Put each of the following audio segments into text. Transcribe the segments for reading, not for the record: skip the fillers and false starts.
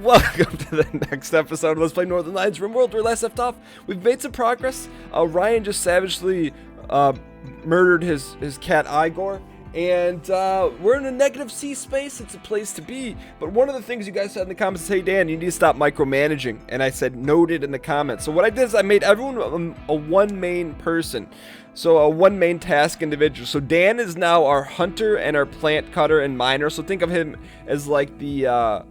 Welcome to the next episode of Let's Play Northernlion's RimWorld. Where last left off, we've made some progress. Ryan just savagely murdered his cat Igor, and we're in a negative C space. It's a place to be. But one of the things you guys said in the comments is, hey Dan, you need to stop micromanaging. And I said noted in the comments. So what I did is I made everyone a one main person. So a one main task individual. So Dan is now our hunter and our plant cutter and miner. So think of him as like the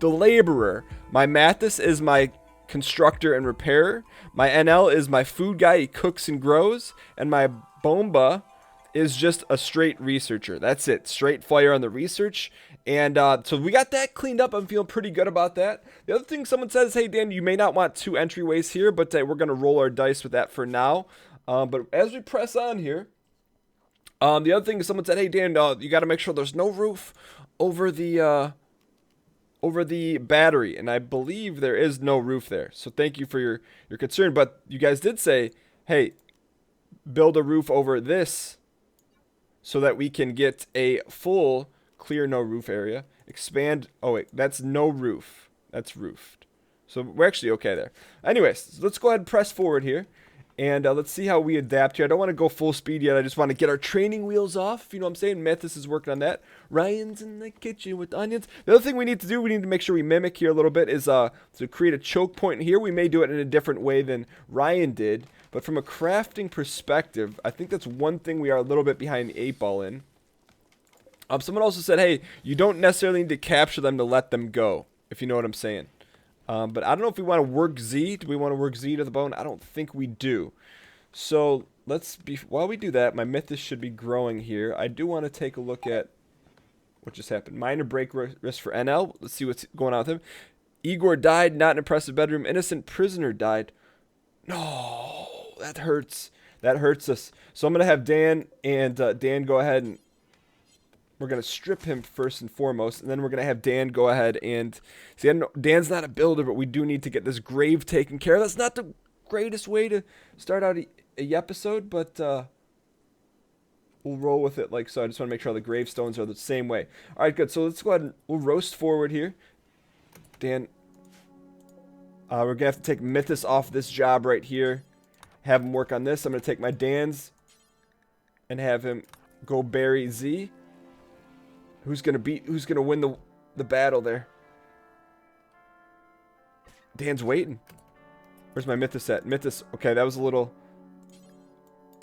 laborer. My Mathas is my constructor and repairer. My NL is my food guy. He cooks and grows. And my Bomba is just a straight researcher. That's it. Straight fire on the research. And so we got that cleaned up. I'm feeling pretty good about that. The other thing someone says, hey Dan, you may not want 2 entryways here, but we're going to roll our dice with that for now. But as we press on here, the other thing is someone said, hey Dan, you got to make sure there's no roof over the battery, and I believe there is no roof there. So thank you for your concern. But you guys did say, hey, build a roof over this so that we can get a full clear no roof area. Expand. Oh wait, that's no roof. That's roofed. So we're actually okay there. Anyways, let's go ahead and press forward here. And let's see how we adapt here. I don't want to go full speed yet. I just want to get our training wheels off. You know what I'm saying? Mathas is working on that. Ryan's in the kitchen with onions. The other thing we need to do, we need to make sure we mimic here a little bit, is to create a choke point here. We may do it in a different way than Ryan did. But from a crafting perspective, I think that's one thing we are a little bit behind the 8-ball in. Someone also said, hey, you don't necessarily need to capture them to let them go, if you know what I'm saying. But I don't know if we want to work Z. Do we want to work Z to the bone? I don't think we do. So while we do that, my Mathas should be growing here. I do want to take a look at what just happened. Minor break risk for NL. Let's see what's going on with him. Igor died. Not an impressive bedroom. Innocent prisoner died. No, that hurts. That hurts us. So I'm going to have Dan and Dan go ahead and we're going to strip him first and foremost, and then we're going to have Dan go ahead and... See, Dan's not a builder, but we do need to get this grave taken care of. That's not the greatest way to start out a episode, but we'll roll with it like so. I just want to make sure all the gravestones are the same way. All right, good. So let's go ahead and we'll roast forward here. Dan, we're going to have to take Mathas off this job right here. Have him work on this. I'm going to take my Dan's and have him go bury Z. Who's gonna win the battle there? Dan's waiting. Where's my Mathas at? Mathas, okay, that was a little...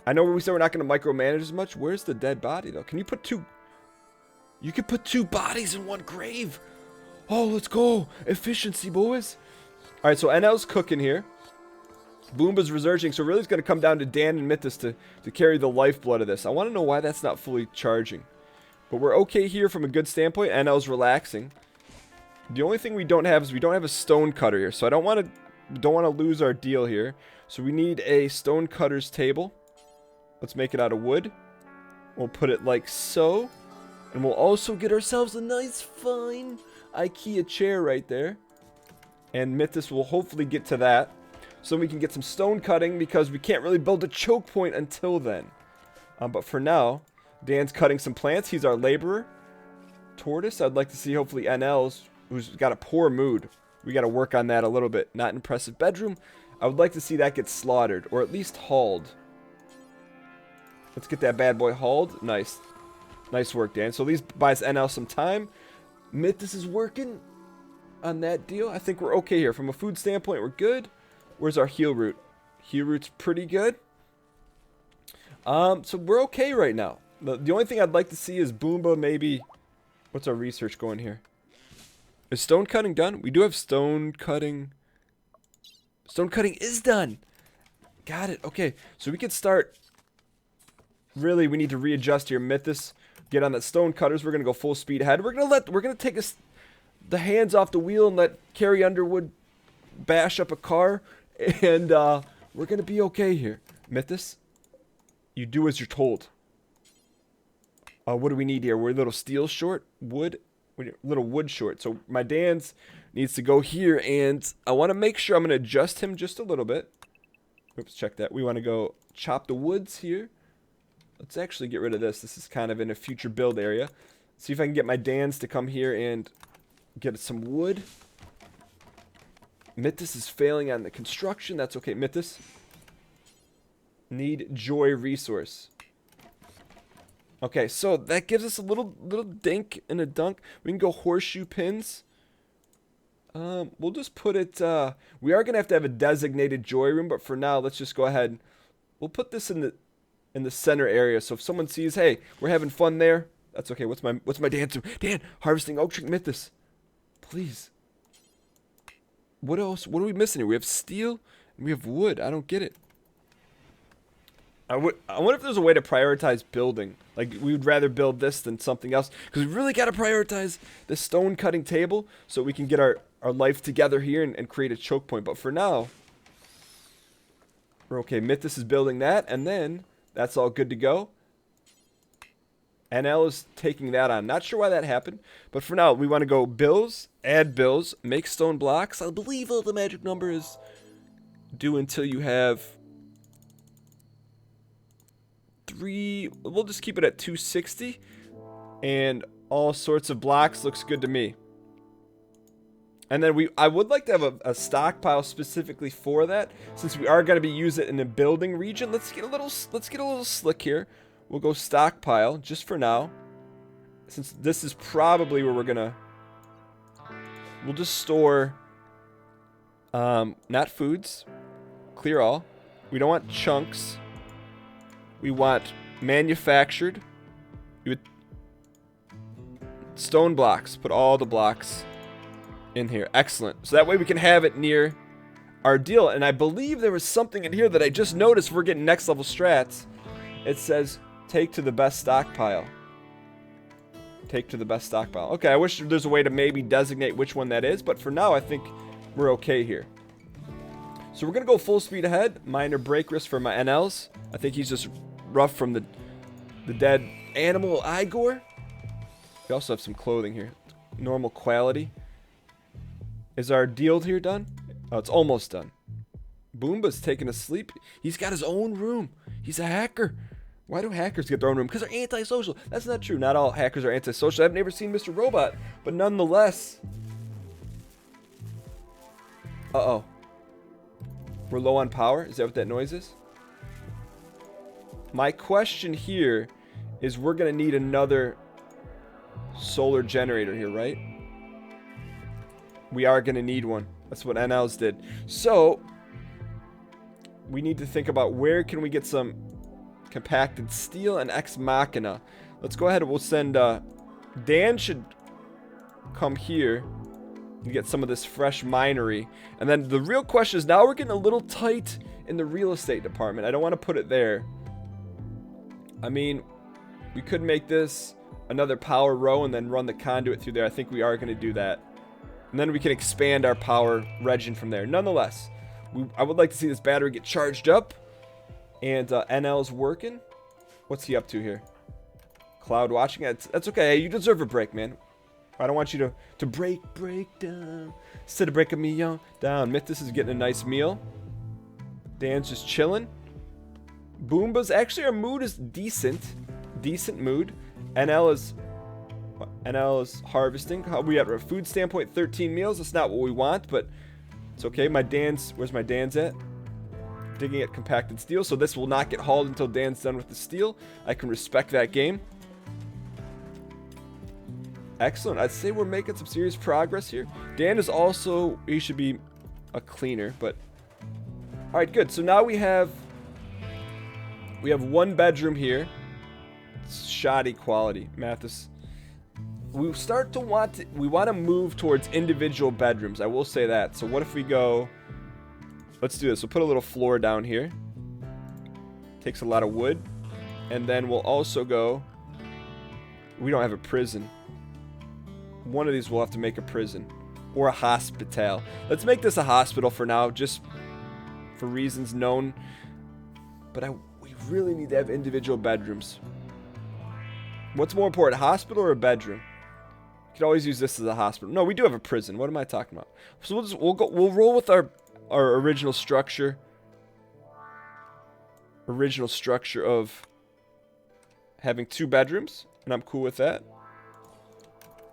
I know we said we're not gonna micromanage as much. Where's the dead body though? Can you put 2... You can put 2 bodies in one grave. Oh, let's go. Efficiency, boys. Alright, so NL's cooking here. Boomba's researching, so really it's gonna come down to Dan and Mathas to carry the lifeblood of this. I wanna know why that's not fully charging. But we're okay here from a good standpoint. NL's relaxing. The only thing we don't have is we don't have a stone cutter here. So I don't want to lose our deal here. So we need a stone cutter's table. Let's make it out of wood. We'll put it like so. And we'll also get ourselves a nice fine IKEA chair right there. And Mathas will hopefully get to that. So we can get some stone cutting because we can't really build a choke point until then. But for now... Dan's cutting some plants. He's our laborer. Tortoise, I'd like to see hopefully NL's, who's got a poor mood. We got to work on that a little bit. Not an impressive bedroom. I would like to see that get slaughtered, or at least hauled. Let's get that bad boy hauled. Nice. Nice work, Dan. So these buys NL some time. Mathas is working on that deal. I think we're okay here. From a food standpoint, we're good. Where's our heal root? Heal root's pretty good. So we're okay right now. The only thing I'd like to see is Boomba maybe... What's our research going here? Is stone cutting done? We do have stone cutting. Stone cutting is done. Got it. Okay. So we can start... Really, we need to readjust here. Mathas, get on that stone cutters. We're going to go full speed ahead. We're going to take the hands off the wheel and let Carrie Underwood bash up a car. And we're going to be okay here. Mathas, you do as you're told. What do we need here? We're a little steel short. Wood. We're a little wood short. So my Dan's needs to go here. And I want to make sure I'm going to adjust him just a little bit. Oops, check that. We want to go chop the woods here. Let's actually get rid of this. This is kind of in a future build area. See if I can get my Dan's to come here and Get some wood. Mathas is failing on the construction. That's okay. Mathas. Need joy resource. Okay, so that gives us a little dink and a dunk. We can go horseshoe pins. We'll just put it, we are going to have a designated joy room, but for now, let's just go ahead. We'll put this in the center area, so if someone sees, hey, we're having fun there, that's okay. What's my dance room? Dan, harvesting oak tree Mathas. Please. What else? What are we missing here? We have steel and we have wood. I don't get it. I wonder if there's a way to prioritize building. Like, we would rather build this than something else, because we really got to prioritize the stone cutting table so we can get our life together here and create a choke point. But for now, we're okay. Mathas is building that, and then that's all good to go. NL is taking that on. Not sure why that happened, but for now, we want to go bills, add bills, make stone blocks. I believe the magic number is due until you have 3. We'll just keep it at 260, and all sorts of blocks looks good to me. And then I would like to have a stockpile specifically for that, since we are going to be using it in the building region. Let's get a little slick here. We'll go stockpile just for now, since this is probably where we'll just store not foods, clear all. We don't want chunks. We want manufactured. Stone blocks. Put all the blocks in here. Excellent. So that way we can have it near our deal. And I believe there was something in here that I just noticed. We're getting next level strats. It says take to the best stockpile. Take to the best stockpile. Okay, I wish there's a way to maybe designate which one that is, but for now I think we're okay here. So we're going to go full speed ahead. Minor break risk for my NLs. I think he's just rough from the dead animal Igor. We also have some clothing here. Normal quality. Is our deal here done? Oh, it's almost done. Boomba's taking a sleep. He's got his own room. He's a hacker. Why do hackers get their own room? Because they're antisocial. That's not true. Not all hackers are antisocial. I've never seen Mr. Robot. But nonetheless. Uh-oh. We're low on power? Is that what that noise is? My question here is we're going to need another solar generator here, right? We are going to need one. That's what NLs did. So, we need to think about where can we get some compacted steel and ex machina. Let's go ahead and we'll send Dan should come here and get some of this fresh minery. And then the real question is, now we're getting a little tight in the real estate department. I don't want to put it there. I mean, we could make this another power row and then run the conduit through there. I think we are going to do that. And then we can expand our power region from there. Nonetheless, I would like to see this battery get charged up. And NL's working. What's he up to here? Cloud watching. That's okay. Hey, you deserve a break, man. I don't want you to break down. Instead of breaking me down. Mathas is getting a nice meal. Dan's just chilling. Boomba's actually, our mood is decent. Decent mood. NL is harvesting. How are we at a food standpoint? 13 meals. That's not what we want, but it's okay. Where's my Dan's at? Digging at compacted steel, so this will not get hauled until Dan's done with the steel. I can respect that game. Excellent. I'd say we're making some serious progress here. Dan is also, he should be a cleaner, but all right, good. So now we have one bedroom here. It's shoddy quality. Mathas. We want to move towards individual bedrooms. I will say that. So what if we go? Let's do this. We'll put a little floor down here. Takes a lot of wood. And then we'll also go. We don't have a prison. One of these we'll have to make a prison. Or a hospital. Let's make this a hospital for now. Just for reasons known. But we really need to have individual bedrooms. What's more important? A hospital or a bedroom? You could always use this as a hospital. No, we do have a prison. What am I talking about? So we'll roll with our original structure. Original structure of having 2 bedrooms. And I'm cool with that.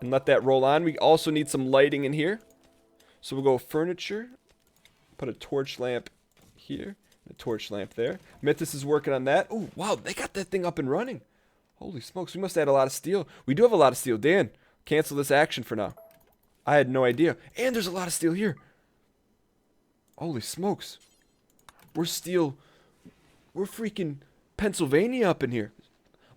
and let that roll on. We also need some lighting in here. So we'll go furniture, put a torch lamp here, a torch lamp there. Mathas is working on that. Oh, wow, they got that thing up and running. Holy smokes, we must have had a lot of steel. We do have a lot of steel. Dan, cancel this action for now. I had no idea. And there's a lot of steel here. Holy smokes. We're freaking Pennsylvania up in here.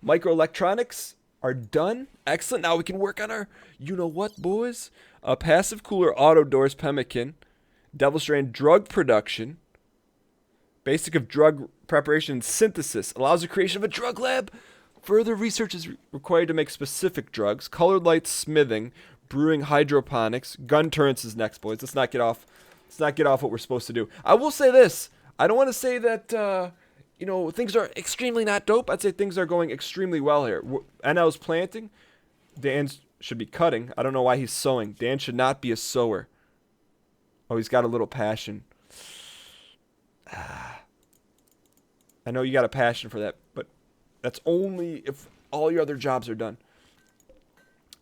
Microelectronics are done. Excellent. Now we can work on our, you know what, boys? A passive cooler, auto doors, pemmican, Devil Strand drug production, basic of drug preparation and synthesis, allows the creation of a drug lab. Further research is required to make specific drugs. Colored light smithing, brewing, hydroponics, gun turrets is next, boys. Let's not get off what we're supposed to do. I will say this. I don't want to say that you know, things are extremely not dope. I'd say things are going extremely well here. NL's planting. Dan should be cutting. I don't know why he's sowing. Dan should not be a sower. Oh, he's got a little passion. I know you got a passion for that, but that's only if all your other jobs are done.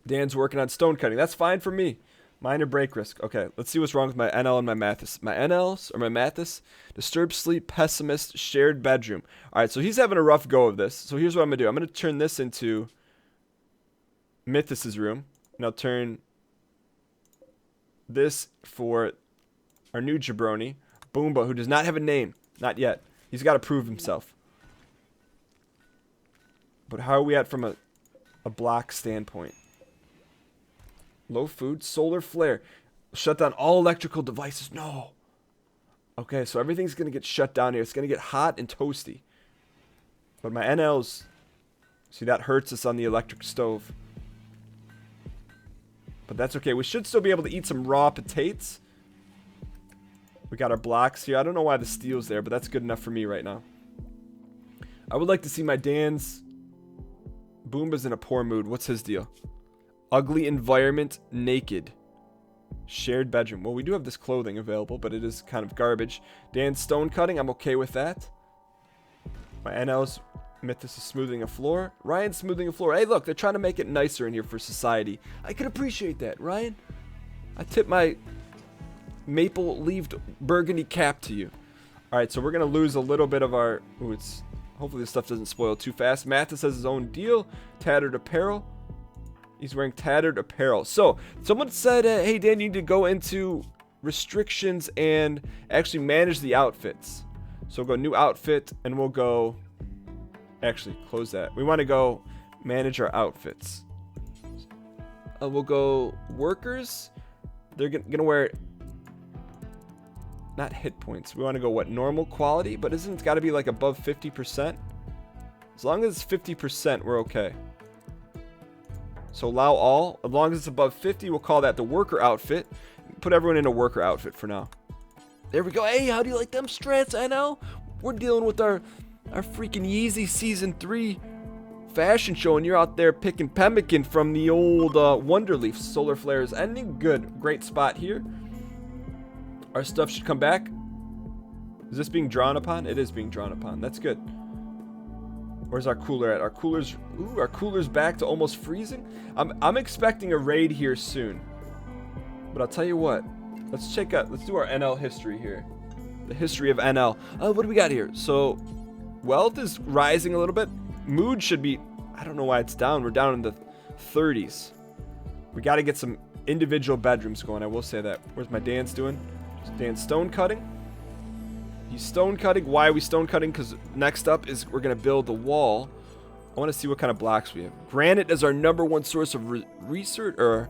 Dan's working on stone cutting. That's fine for me. Minor break risk. Okay, let's see what's wrong with my NL and my Mathas. My NLs or my Mathas, disturbed sleep, pessimist, shared bedroom. All right, so he's having a rough go of this. So here's what I'm going to do. I'm going to turn this into Mathas's room. And I'll turn this for our new jabroni, Boomba, who does not have a name. Not yet. He's got to prove himself. But how are we at from a block standpoint? Low food, solar flare. Shut down all electrical devices. No. Okay, so everything's going to get shut down here. It's going to get hot and toasty. But my NLs, see, that hurts us on the electric stove. But that's okay. We should still be able to eat some raw potatoes. We got our blocks here. I don't know why the steel's there, but that's good enough for me right now. I would like to see my Dan's. Boomba's in a poor mood. What's his deal? Ugly environment, naked. Shared bedroom. Well, we do have this clothing available, but it is kind of garbage. Dan's stone cutting. I'm okay with that. My NL's Mathas is smoothing a floor. Ryan's smoothing a floor. Hey, look, they're trying to make it nicer in here for society. I can appreciate that, Ryan. I tip my maple-leaved burgundy cap to you. All right, so we're going to lose a little bit of our... Ooh, it's... Hopefully this stuff doesn't spoil too fast. Mathas has his own deal. Tattered apparel. He's wearing tattered apparel. So, someone said, hey, Dan, you need to go into restrictions and actually manage the outfits. So, we'll go new outfit, and we'll go... Actually, close that. We want to go manage our outfits. We'll go workers. They're going to wear... Not hit points. We want to go, what, normal quality? But isn't it got to be, like, above 50%? As long as it's 50%, we're okay. So allow all. As long as it's above 50, we'll call that the worker outfit. Put everyone in a worker outfit for now. There we go. Hey, how do you like them strats? I know. We're dealing with our freaking Yeezy Season 3 fashion show, and you're out there picking pemmican from the old Wonderleaf. Solar flare is ending. Good. Great spot here. Our stuff should come back. Is this being drawn upon? It is being drawn upon. That's good. Where's our cooler at? Our cooler's back to almost freezing. I'm expecting a raid here soon. But I'll tell you what. Let's do our NL history here. The history of NL. What do we got here? So, wealth is rising a little bit. Mood should be, I don't know why it's down. We're down in the 30s. We got to get some individual bedrooms going. I will say that. Where's my Dan's doing? Dan's stone cutting. He's stone cutting. Why are we stone cutting? Because next up is we're going to build the wall. I want to see what kind of blocks we have. Granite is our #1 source of research or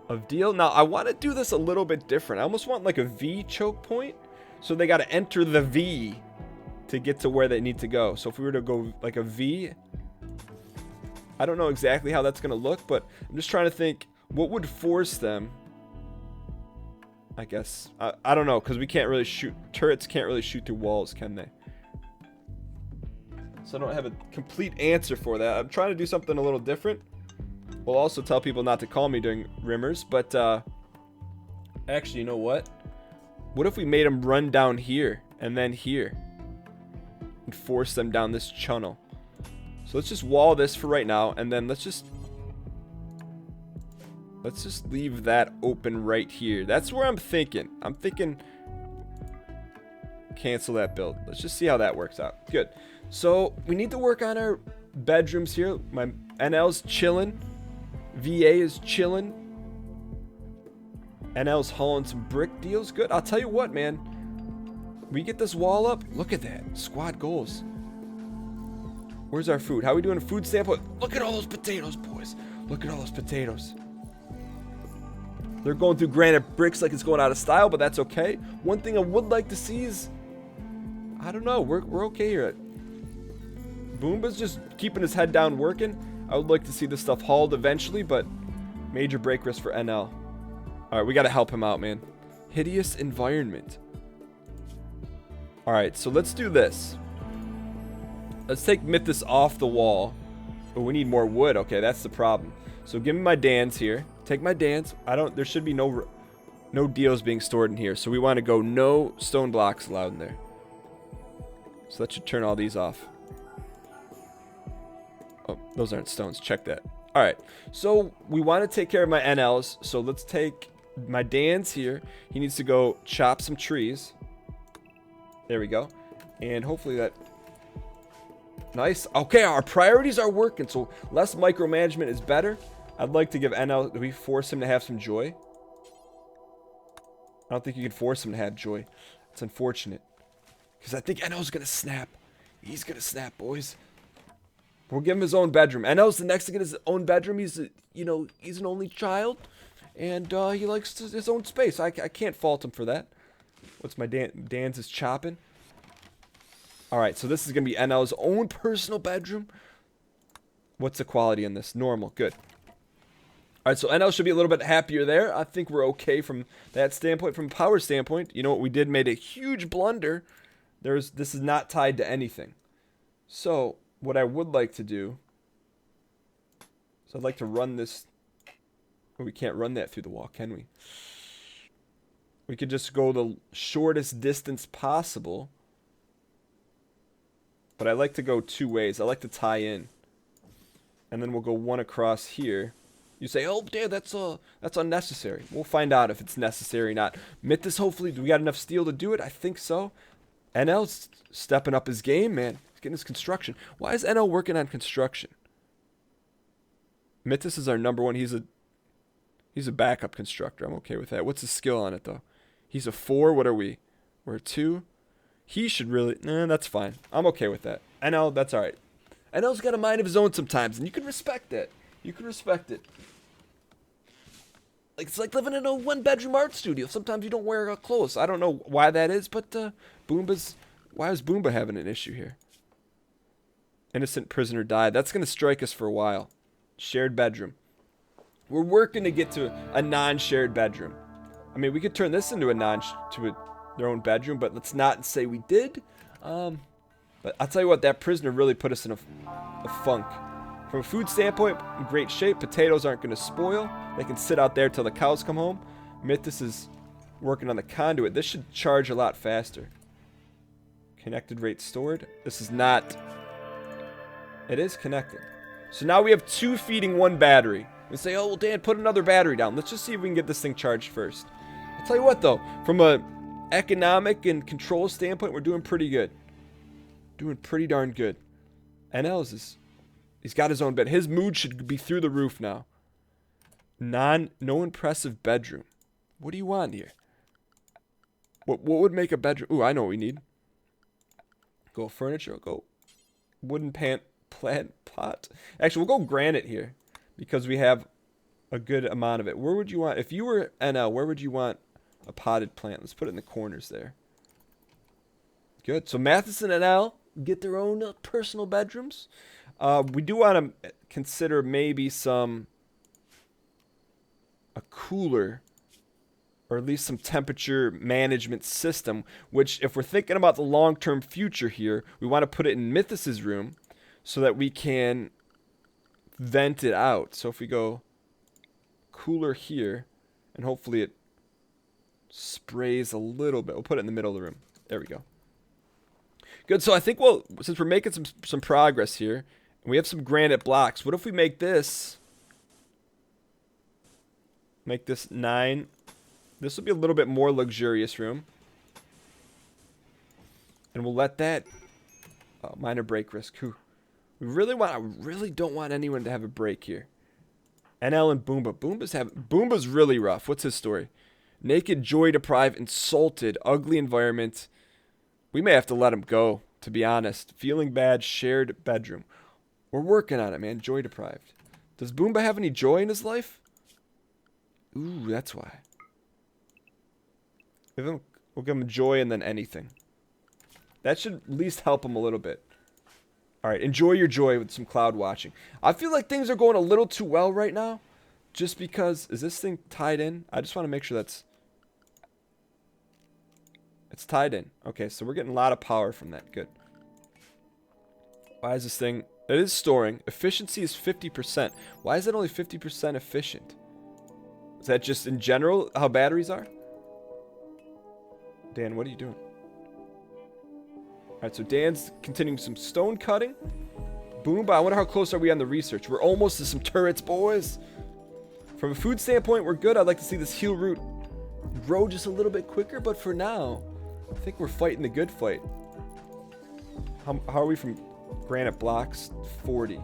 of deal. Now, I want to do this a little bit different. I almost want like a V choke point. So they got to enter the V to get to where they need to go. So if we were to go like a V, I don't know exactly how that's going to look, but I'm just trying to think what would force them. I guess. I don't know, because we can't really shoot. Turrets can't really shoot through walls, can they? So I don't have a complete answer for that. I'm trying to do something a little different. We'll also tell people not to call me during Rimmers, but actually, you know what? What if we made them run down here and then here and force them down this channel? So let's just wall this for right now, and then let's just Let's just leave that open right here. That's where I'm thinking. I'm thinking cancel that build. Let's just see how that works out. Good. So we need to work on our bedrooms here. My NL's chilling. VA is chilling. NL's hauling some brick deals. Good. I'll tell you what, man. We get this wall up. Look at that. Squad goals. Where's our food? How are we doing a food standpoint? Look at all those potatoes, boys. Look at all those potatoes. They're going through granite bricks like it's going out of style, but that's okay. One thing I would like to see is, I don't know, we're okay here. Boomba's just keeping his head down working. I would like to see this stuff hauled eventually, but major break risk for NL. Alright, we gotta help him out, man. Hideous environment. Alright, so let's do this. Let's take Mathas off the wall. But we need more wood. Okay, that's the problem. So give me my Dans here. Take my Dans. There should be no deals being stored in here. So we want to go no stone blocks allowed in there. So that should turn all these off. Oh, those aren't stones. Check that. Alright, so we want to take care of my NLs. So let's take my Dans here. He needs to go chop some trees. There we go. And hopefully that... Nice. Okay, our priorities are working, so less micromanagement is better. I'd like to give NL... Do we force him to have some joy? I don't think you can force him to have joy. It's unfortunate. Because I think NL's going to snap. He's going to snap, boys. We'll give him his own bedroom. NL's the next to get his own bedroom. He's, he's an only child. And he likes his own space. I can't fault him for that. What's my Dan's is chopping? Alright, so this is going to be NL's own personal bedroom. What's the quality in this? Normal. Good. Alright, so NL should be a little bit happier there. I think we're okay from that standpoint. From a power standpoint, you know what we did? Made a huge blunder. This is not tied to anything. So, what I would like to do... So, I'd like to run this... Oh, we can't run that through the wall, can we? We could just go the shortest distance possible. But I like to go two ways. I like to tie in. And then we'll go one across here. You say, oh, damn, that's unnecessary. We'll find out if it's necessary or not. Mathas, hopefully, do we got enough steel to do it? I think so. NL's stepping up his game, man. He's getting his construction. Why is NL working on construction? Mathas is our number one. He's a backup constructor. I'm okay with that. What's his skill on it, though? He's a 4. What are we? We're a 2. He should really... Nah, that's fine. I'm okay with that. NL, that's alright. NL's got a mind of his own sometimes, and you can respect that. You can respect it. Like, it's like living in a one-bedroom art studio. Sometimes you don't wear clothes. I don't know why that is, but Boomba's... Why is Boomba having an issue here? Innocent prisoner died. That's going to strike us for a while. Shared bedroom. We're working to get to a non-shared bedroom. I mean, we could turn this into their own bedroom, but let's not say we did. But I'll tell you what, that prisoner really put us in a funk. From a food standpoint, in great shape. Potatoes aren't going to spoil. They can sit out there till the cows come home. Mathas is working on the conduit. This should charge a lot faster. Connected rate stored. This is not... It is connected. So now we have 2 feeding 1 battery. We say, oh, well, Dan, put another battery down. Let's just see if we can get this thing charged first. I'll tell you what, though. From a economic and control standpoint, we're doing pretty good. Doing pretty darn good. NL's he's got his own bed. His mood should be through the roof now. No impressive bedroom. What do you want here? What would make a bedroom? Ooh, I know what we need. Go furniture. Go wooden plant pot. Actually, we'll go granite here because we have a good amount of it. Where would you want? If you were NL, where would you want a potted plant? Let's put it in the corners there. Good. So Mathas and NL get their own personal bedrooms. We do want to consider maybe a cooler, or at least some temperature management system, which if we're thinking about the long-term future here, we want to put it in Mathas's room so that we can vent it out. So if we go cooler here, and hopefully it sprays a little bit. We'll put it in the middle of the room. There we go. Good, so I think, well, since we're making some progress here, and we have some granite blocks, what if we make this Make this 9. This will be a little bit more luxurious room. And we'll let that minor break risk. Whew. I really don't want anyone to have a break here. NL and Boomba. Boomba's really rough. What's his story? Naked, joy deprived, insulted, ugly environment. We may have to let him go, to be honest. Feeling bad, shared bedroom. We're working on it, man. Joy deprived. Does Boomba have any joy in his life? Ooh, that's why. We'll give him joy and then anything. That should at least help him a little bit. Alright, enjoy your joy with some cloud watching. I feel like things are going a little too well right now. Just because... Is this thing tied in? I just want to make sure that's... It's tied in. Okay, so we're getting a lot of power from that. Good. Why is this thing... It is storing. Efficiency is 50%. Why is it only 50% efficient? Is that just in general how batteries are? Dan, what are you doing? Alright, so Dan's continuing some stone cutting. Boom, but I wonder how close are we on the research. We're almost to some turrets, boys. From a food standpoint, we're good. I'd like to see this heal root grow just a little bit quicker, but for now, I think we're fighting the good fight. How are we from granite blocks? 40. We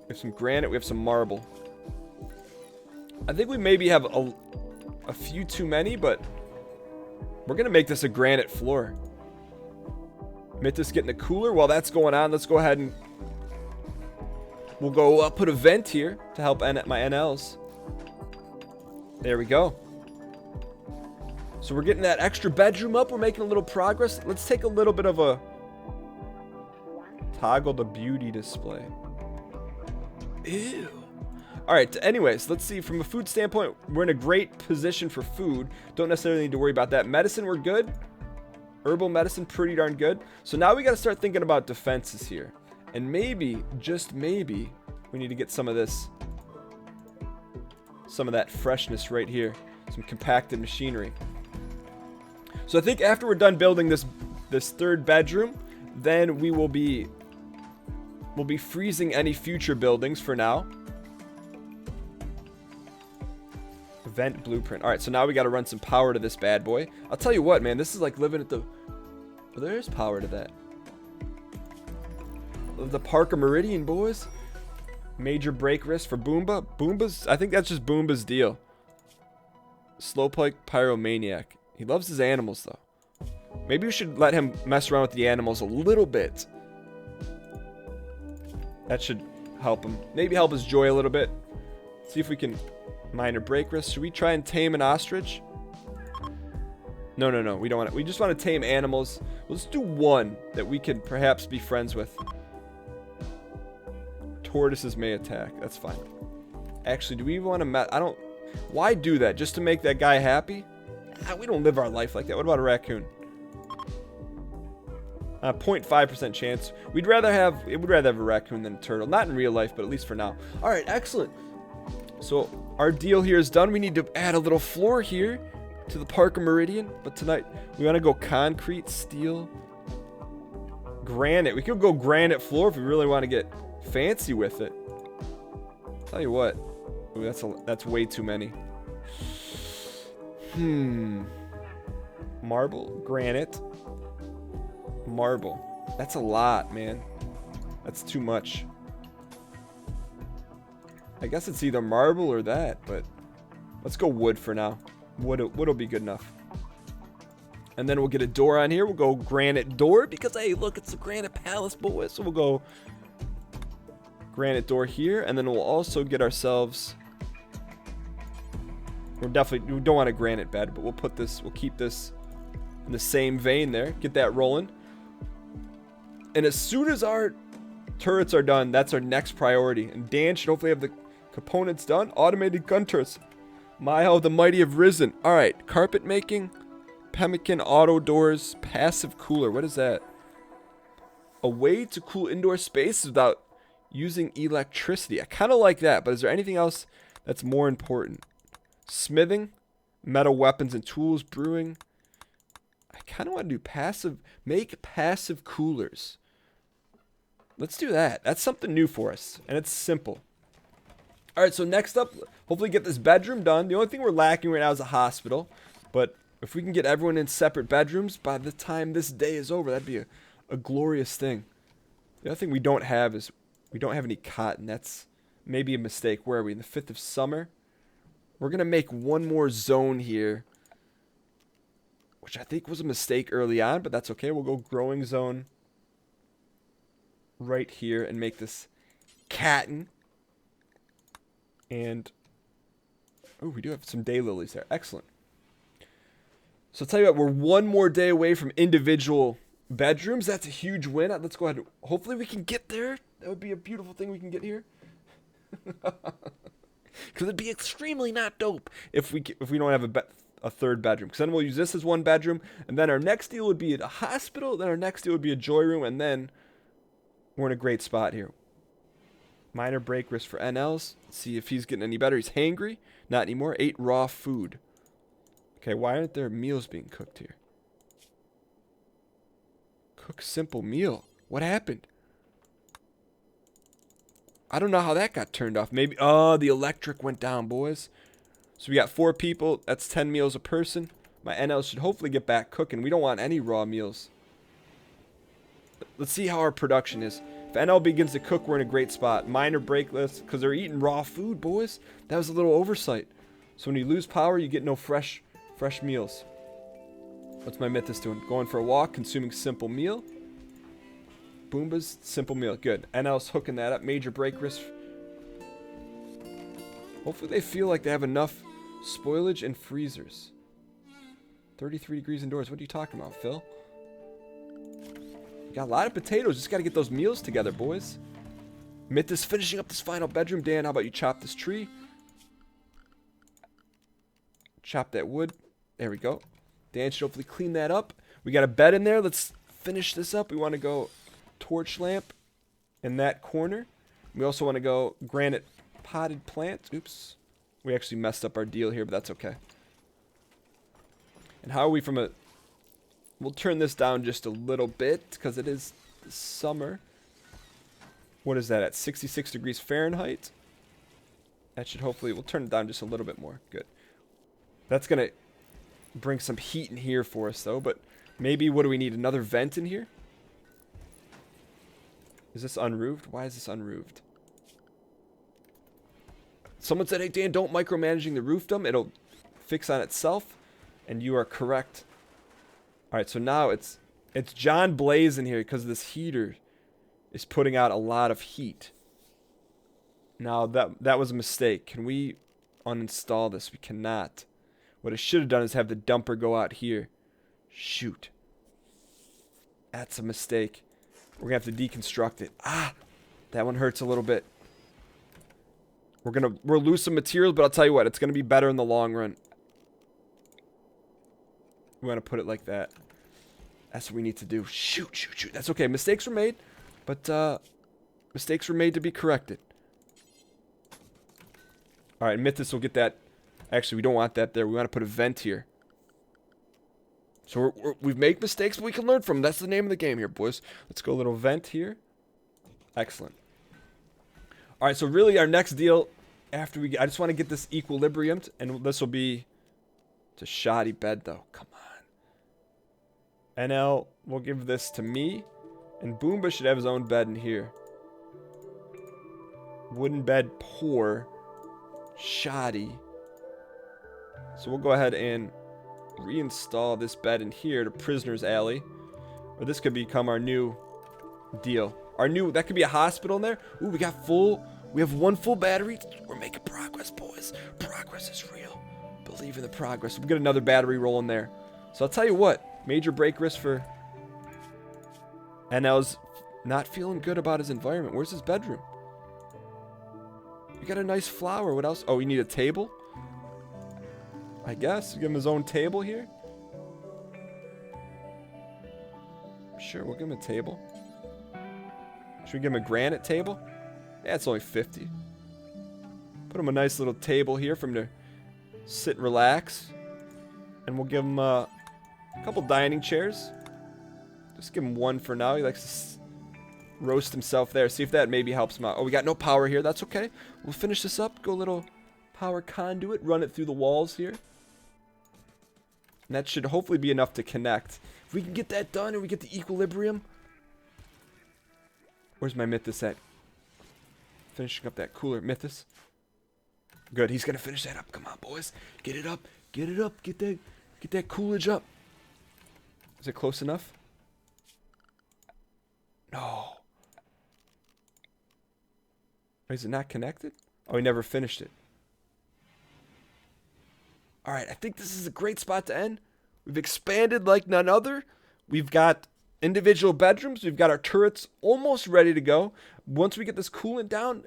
have some granite, we have some marble. I think we maybe have a few too many, but we're going to make this a granite floor. Mathas getting the cooler. While that's going on, let's go ahead and we'll go put a vent here to help my NLs. There we go. So we're getting that extra bedroom up. We're making a little progress. Let's take a little bit of a toggle the beauty display. Ew. Alright, anyways, let's see. From a food standpoint, we're in a great position for food. Don't necessarily need to worry about that. Medicine, we're good. Herbal medicine, pretty darn good. So now we got to start thinking about defenses here. And maybe, just maybe, we need to get some of this, some of that freshness right here. Some compacted machinery. So I think after we're done building this third bedroom, then we'll be freezing any future buildings for now. Vent blueprint. Alright, so now we got to run some power to this bad boy. I'll tell you what, man. This is like living at the... Well, there is power to that. The Parker Meridian, boys. Major break risk for Boomba. Boomba's... I think that's just Boomba's deal. Slowpoke Pyromaniac. He loves his animals, though. Maybe we should let him mess around with the animals a little bit. That should help him. Maybe help his joy a little bit. See if we can... Minor break risk. Should we try and tame an ostrich? No. We don't want it. We just want to tame animals. Let's do one that we could perhaps be friends with. Tortoises may attack. That's fine. Actually, do we want to... I don't... Why do that? Just to make that guy happy? We don't live our life like that. What about a raccoon? 0.5% chance. We'd rather have... It would rather have a raccoon than a turtle. Not in real life, but at least for now. Alright, excellent. So, our deal here is done. We need to add a little floor here to the Parker Meridian. But tonight, we want to go concrete, steel, granite. We could go granite floor if we really want to get fancy with it. Tell you what. Ooh, that's way too many. Marble, granite, marble. That's a lot, man. That's too much. I guess it's either marble or that, but let's go wood for now. Wood'll be good enough. And then we'll get a door on here. We'll go granite door because, hey, look, it's the Granite Palace, boys. So we'll go granite door here, and then we'll also get ourselves... we don't want a granite bed, but we'll keep this in the same vein there. Get that rolling. And as soon as our turrets are done, that's our next priority. And Dan should hopefully have the components done. Automated gun turrets. My, how the mighty have risen. Alright, carpet making. Pemmican auto doors. Passive cooler. What is that? A way to cool indoor space without using electricity. I kind of like that, but is there anything else that's more important? Smithing. Metal weapons and tools. Brewing. I kind of want to do passive. Make passive coolers. Let's do that. That's something new for us. And it's simple. All right, so next up, hopefully get this bedroom done. The only thing we're lacking right now is a hospital. But if we can get everyone in separate bedrooms by the time this day is over, that'd be a glorious thing. The other thing we don't have is we don't have any cotton. That's maybe a mistake. Where are we? In the 5th of summer? We're going to make one more zone here, which I think was a mistake early on, but that's okay. We'll go growing zone right here and make this cotton. And, oh, we do have some daylilies there. Excellent. So I'll tell you what, we're one more day away from individual bedrooms. That's a huge win. Let's go ahead. Hopefully we can get there. That would be a beautiful thing we can get here. Because it'd be extremely not dope if we don't have a third bedroom. Because then we'll use this as one bedroom. And then our next deal would be a hospital. Then our next deal would be a joy room. And then we're in a great spot here. Minor break risk for NLs. Let's see if he's getting any better. He's hangry. Not anymore. 8 raw food. Okay, why aren't there meals being cooked here? Cook simple meal. What happened? I don't know how that got turned off. Maybe, oh, the electric went down, boys. So we got 4 people. That's 10 meals a person. My NLs should hopefully get back cooking. We don't want any raw meals. Let's see how our production is. If NL begins to cook, we're in a great spot. Minor break list, because they're eating raw food, boys. That was a little oversight. So when you lose power, you get no fresh meals. What's my Mathas doing? Going for a walk, consuming simple meal. Boomba's simple meal. Good. NL's hooking that up. Major break risk. Hopefully they feel like they have enough spoilage and freezers. 33 degrees indoors. What are you talking about, Phil? Got a lot of potatoes. Just got to get those meals together, boys. Mathas finishing up this final bedroom. Dan, how about you chop this tree? Chop that wood. There we go. Dan should hopefully clean that up. We got a bed in there. Let's finish this up. We want to go torch lamp in that corner. We also want to go granite potted plants. Oops. We actually messed up our deal here, but that's okay. And how are we from a... We'll turn this down just a little bit because it is summer. What is that at 66 degrees Fahrenheit? That should hopefully... We'll turn it down just a little bit more. Good. That's going to bring some heat in here for us, though. But maybe, what do we need? Another vent in here? Is this unroofed? Why is this unroofed? Someone said, hey, Dan, don't micromanaging the roofdom. It'll fix on itself. And you are correct. All right, so now it's John Blaze in here because this heater is putting out a lot of heat. Now, that was a mistake. Can we uninstall this? We cannot. What I should have done is have the dumper go out here. Shoot. That's a mistake. We're going to have to deconstruct it. Ah, that one hurts a little bit. We'll lose some materials, but I'll tell you what, it's going to be better in the long run. We want to put it like that. That's what we need to do. Shoot. That's okay. Mistakes were made, but mistakes were made to be corrected. All right, Mathas will get that. Actually, we don't want that there. We want to put a vent here. So we've made mistakes, but we can learn from them. That's the name of the game here, boys. Let's go a little vent here. Excellent. All right, so really our next deal after I just want to get this equilibriumed, and this will be... It's a shoddy bed, though. Come on. NL will give this to me, and Boomba should have his own bed in here. Wooden bed, poor. Shoddy. So we'll go ahead and reinstall this bed in here to Prisoner's Alley. Or this could become our new deal. That could be a hospital in there. Ooh, we have 1 full battery. We're making progress, boys. Progress is real. Believe in the progress. We'll get another battery roll in there. So I'll tell you what, major break risk for NL's not feeling good about his environment. Where's his bedroom? We got a nice flower. What else? Oh, we need a table? I guess. Give him his own table here. Sure, we'll give him a table. Should we give him a granite table? Yeah, it's only 50. Put him a nice little table here for him to sit and relax. And we'll give him a couple dining chairs. Just give him one for now. He likes to roast himself there. See if that maybe helps him out. Oh, we got no power here. That's okay. We'll finish this up. Go a little power conduit. Run it through the walls here. And that should hopefully be enough to connect. If we can get that done and we get the equilibrium. Where's my Mathas at? Finishing up that cooler. Mathas. Good. He's going to finish that up. Come on, boys. Get it up. Get it up. Get that coolage up. Is it close enough? No. Is it not connected? Oh, he never finished it. All right, I think this is a great spot to end. We've expanded like none other. We've got individual bedrooms. We've got our turrets almost ready to go. Once we get this coolant down,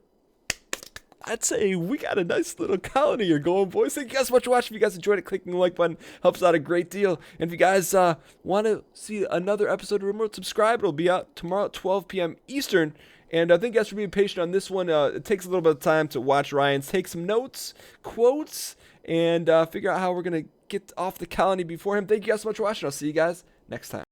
I'd say we got a nice little colony here going, boys. Thank you guys so much for watching. If you guys enjoyed it, clicking the like button helps out a great deal. And if you guys want to see another episode of RimWorld, subscribe. It'll be out tomorrow at 12 p.m. Eastern. And thank you guys for being patient on this one. It takes a little bit of time to watch Ryan's take some notes, quotes, and figure out how we're going to get off the colony before him. Thank you guys so much for watching. I'll see you guys next time.